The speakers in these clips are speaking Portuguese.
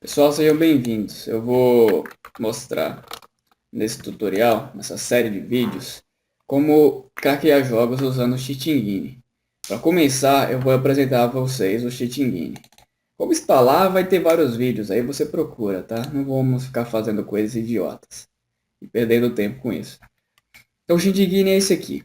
Pessoal, sejam bem-vindos. Eu vou mostrar nesse tutorial, nessa série de vídeos, como craquear jogos usando o Cheat Engine. Para começar, eu vou apresentar para vocês o Cheat Engine. Como instalar, vai ter vários vídeos, aí você procura, tá? Não vamos ficar fazendo coisas idiotas e perdendo tempo com isso. Então o Cheat Engine é esse aqui.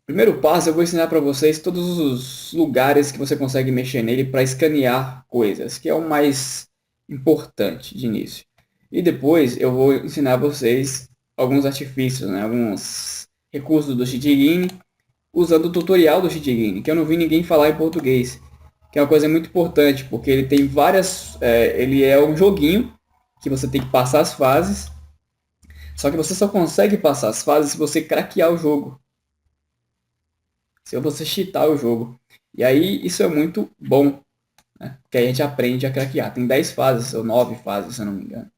Primeiro passo, eu vou ensinar para vocês todos os lugares que você consegue mexer nele para escanear coisas, que é o mais importante de início. E depois eu vou ensinar vocês alguns artifícios, né? Alguns recursos do Shitgin, usando o tutorial do Shitgin, que eu não vi ninguém falar em português, que é uma coisa muito importante, porque ele tem várias... ele é um joguinho que você tem que passar as fases, só que você só consegue passar as fases se você craquear o jogo, se você cheatar o jogo. E aí isso é muito bom, né? Porque aí a gente aprende a craquear. Tem 10 fases, ou 9 fases, se eu não me engano.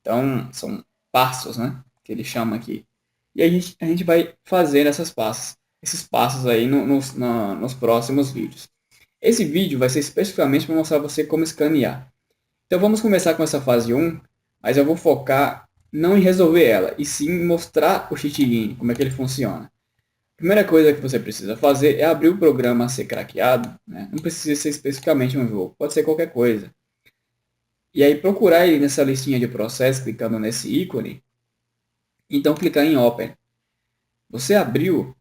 Então, são passos, né? Que ele chama aqui. E a gente vai fazer esses passos aí nos próximos vídeos. Esse vídeo vai ser especificamente para mostrar você como escanear. Então vamos começar com essa fase 1, mas eu vou focar não em resolver ela, e sim em mostrar o cheat como é que ele funciona. Primeira coisa que você precisa fazer é abrir o programa a ser craqueado, né? Não precisa ser especificamente um jogo, pode ser qualquer coisa. E aí procurar ele nessa listinha de processos, clicando nesse ícone, então clicar em Open. Você abriu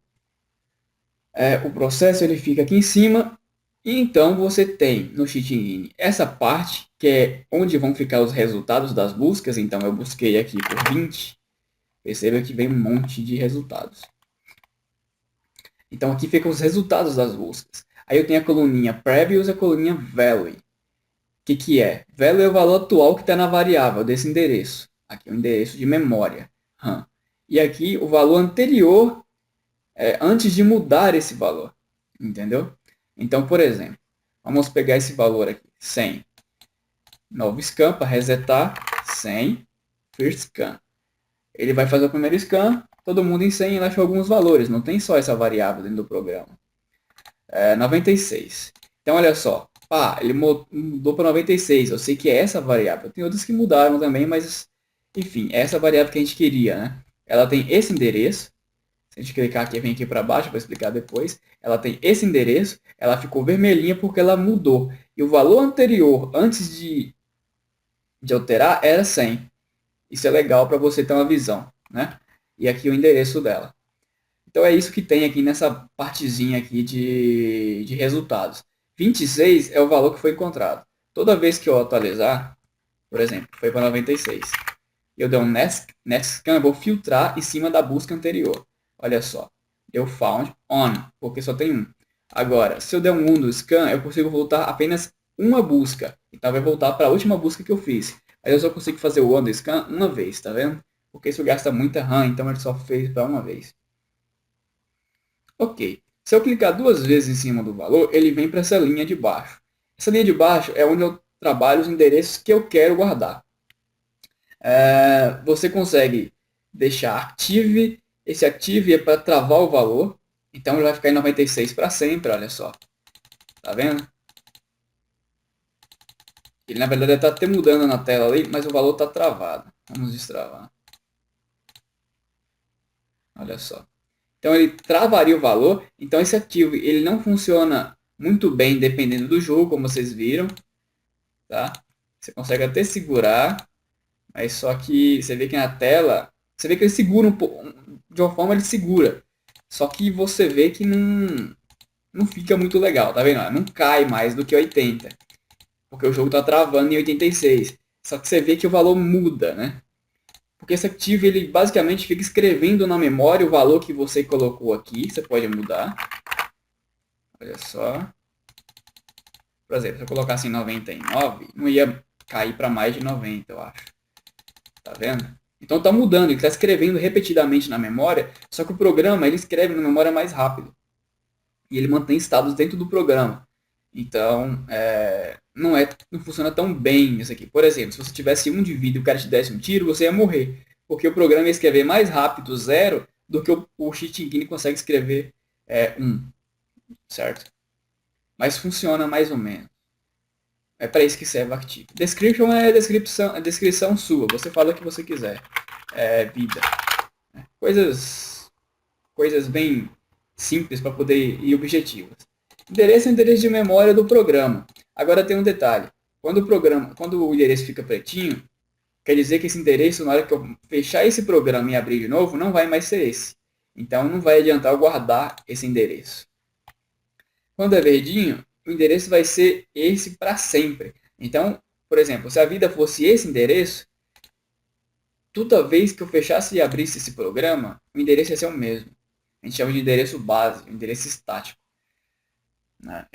o processo, ele fica aqui em cima, e então você tem no Cheat Engine essa parte, que é onde vão ficar os resultados das buscas. Então eu busquei aqui por 20, perceba que vem um monte de resultados. Então aqui ficam os resultados das buscas. Aí eu tenho a coluninha Previous e a coluninha Value. O que é? Value é o valor atual que está na variável desse endereço. Aqui é o endereço de memória, RAM. E aqui o valor anterior, antes de mudar esse valor. Entendeu? Então, por exemplo, vamos pegar esse valor aqui, 100. Novo scan para resetar, 100, first scan. Ele vai fazer o primeiro scan, todo mundo em 100, ele achou alguns valores, não tem só essa variável dentro do programa. 96. Então, olha só. Ele mudou para 96. Eu sei que é essa variável. Tem outras que mudaram também, mas, enfim, é essa variável que a gente queria, né? Ela tem esse endereço. Se a gente clicar aqui, vem aqui para baixo, vou explicar depois. Ela tem esse endereço. Ela ficou vermelhinha porque ela mudou. E o valor anterior, antes de alterar, era 100. Isso é legal para você ter uma visão, né? E aqui o endereço dela. Então é isso que tem aqui nessa partezinha aqui de resultados. 26 é o valor que foi encontrado. Toda vez que eu atualizar, por exemplo, foi para 96. Eu der um next scan, eu vou filtrar em cima da busca anterior. Olha só, deu found on, porque só tem um. Agora, se eu der um 1 no scan, eu consigo voltar apenas uma busca. Então vai voltar para a última busca que eu fiz. Aí eu só consigo fazer o on do scan uma vez, tá vendo? Porque isso gasta muita RAM, então ele só fez para uma vez. Ok. Se eu clicar duas vezes em cima do valor, ele vem para essa linha de baixo. Essa linha de baixo é onde eu trabalho os endereços que eu quero guardar. Você consegue deixar active. Esse active é para travar o valor. Então ele vai ficar em 96 para sempre, olha só. Tá vendo? Ele na verdade está até mudando na tela ali, mas o valor está travado. Vamos destravar. Olha só. Então ele travaria o valor. Então esse active ele não funciona muito bem dependendo do jogo, como vocês viram. Tá? Você consegue até segurar, mas só que você vê que na tela, você vê que ele segura um pouco, de uma forma ele segura. Só que você vê que não fica muito legal, tá vendo? Não cai mais do que 80, porque o jogo está travando em 86. Só que você vê que o valor muda, né? Porque esse Active, ele basicamente fica escrevendo na memória o valor que você colocou aqui. Você pode mudar. Olha só. Por exemplo, se eu colocasse em 99, não ia cair para mais de 90, eu acho. Tá vendo? Então está mudando, ele está escrevendo repetidamente na memória, só que o programa ele escreve na memória mais rápido. E ele mantém estados dentro do programa. Então, não funciona tão bem isso aqui. Por exemplo, se você tivesse um de vida e o cara te desse um tiro, você ia morrer. Porque o programa ia escrever mais rápido zero do que o Cheat Engine consegue escrever um, certo? Mas funciona mais ou menos. É para isso que serve o artigo. Description é descrição sua. Você fala o que você quiser. Vida. Coisas bem simples para poder e objetivas. Endereço é o endereço de memória do programa. Agora tem um detalhe. Quando o endereço fica pretinho, quer dizer que esse endereço, na hora que eu fechar esse programa e abrir de novo, não vai mais ser esse. Então não vai adiantar eu guardar esse endereço. Quando é verdinho, o endereço vai ser esse para sempre. Então, por exemplo, se a vida fosse esse endereço, toda vez que eu fechasse e abrisse esse programa, o endereço ia ser o mesmo. A gente chama de endereço base, endereço estático. Né?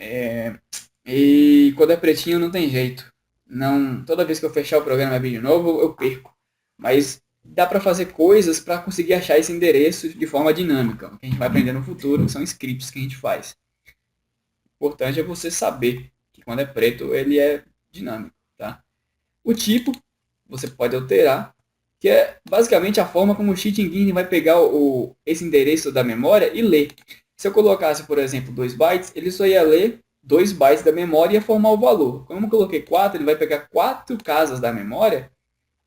E quando é pretinho não tem jeito. Não, toda vez que eu fechar o programa e abrir de novo, eu perco. Mas dá para fazer coisas para conseguir achar esse endereço de forma dinâmica. O que a gente vai aprender no futuro são scripts que a gente faz. O importante é você saber que quando é preto ele é dinâmico. Tá? O tipo você pode alterar, que é basicamente a forma como o Cheat Engine vai pegar esse endereço da memória e ler. Se eu colocasse, por exemplo, 2 bytes, ele só ia ler 2 bytes da memória e ia formar o valor. Como eu coloquei 4, ele vai pegar 4 casas da memória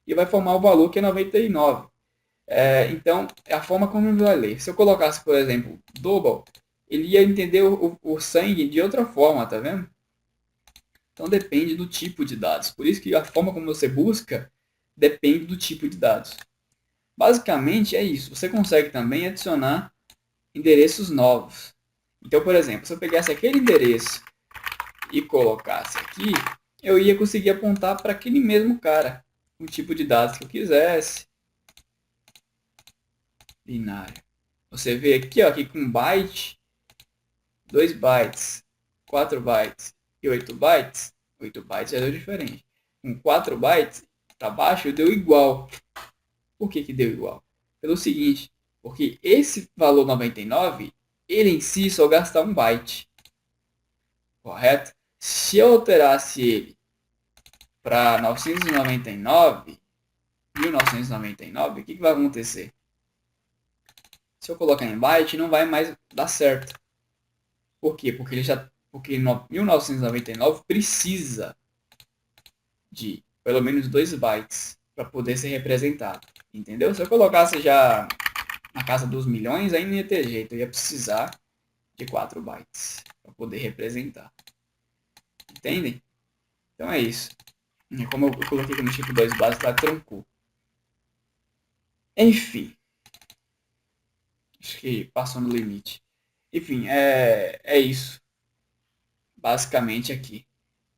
e vai formar o valor que é 99. Então, é a forma como ele vai ler. Se eu colocasse, por exemplo, double, ele ia entender o sangue de outra forma, tá vendo? Então depende do tipo de dados. Por isso que a forma como você busca depende do tipo de dados. Basicamente é isso. Você consegue também adicionar endereços novos. Então, por exemplo, se eu pegasse aquele endereço e colocasse aqui, eu ia conseguir apontar para aquele mesmo cara, o tipo de dados que eu quisesse. Binário. Você vê aqui, ó, aqui com byte, 2 bytes, 4 bytes e 8 bytes. 8 bytes já deu diferente. Com 4 bytes para baixo deu igual. Por que deu igual? Pelo seguinte, porque esse valor 99, ele em si só gasta 1 byte. Correto? Se eu alterasse ele para 1999, o que vai acontecer? Se eu colocar em byte, não vai mais dar certo. Por quê? Porque 1999 precisa de pelo menos 2 bytes para poder ser representado. Entendeu? Se eu colocasse já na casa dos milhões, aí não ia ter jeito. Eu ia precisar de 4 bytes para poder representar. Entendem? Então é isso. Como eu coloquei como tipo 2 bases, tá trancou. Enfim. Acho que passou no limite. Enfim, é isso. Basicamente aqui.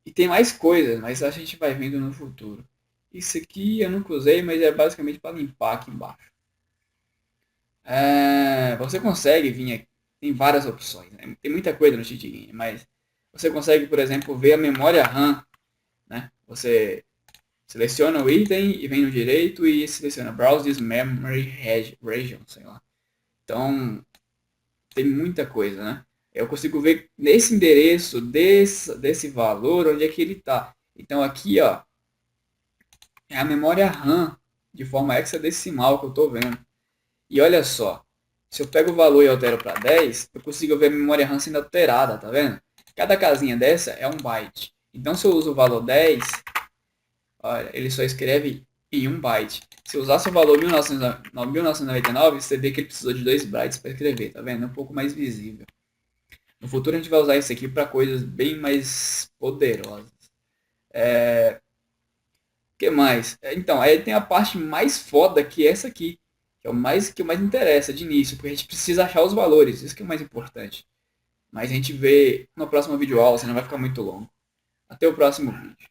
E tem mais coisas, mas a gente vai vendo no futuro. Isso aqui eu nunca usei, mas é basicamente para limpar aqui embaixo. Você consegue vir aqui, tem várias opções, né? Tem muita coisa no Cheat Engine, mas você consegue, por exemplo, ver a memória RAM, né? Você seleciona o item e vem no direito e seleciona Browse this Memory Region, sei lá. Então, tem muita coisa, né? Eu consigo ver nesse endereço, desse valor, onde é que ele está. Então aqui, ó, é a memória RAM de forma hexadecimal que eu estou vendo. E olha só, se eu pego o valor e altero para 10, eu consigo ver a memória RAM sendo alterada, tá vendo? Cada casinha dessa é 1 byte. Então se eu uso o valor 10, olha, ele só escreve em 1 byte. Se eu usasse o valor 1999, você vê que ele precisou de 2 bytes para escrever, tá vendo? É um pouco mais visível. No futuro a gente vai usar isso aqui para coisas bem mais poderosas. O que mais? Então, aí tem a parte mais foda que é essa aqui. Que é o que mais interessa de início, porque a gente precisa achar os valores. Isso que é o mais importante. Mas a gente vê no próximo vídeo aula, senão vai ficar muito longo. Até o próximo vídeo.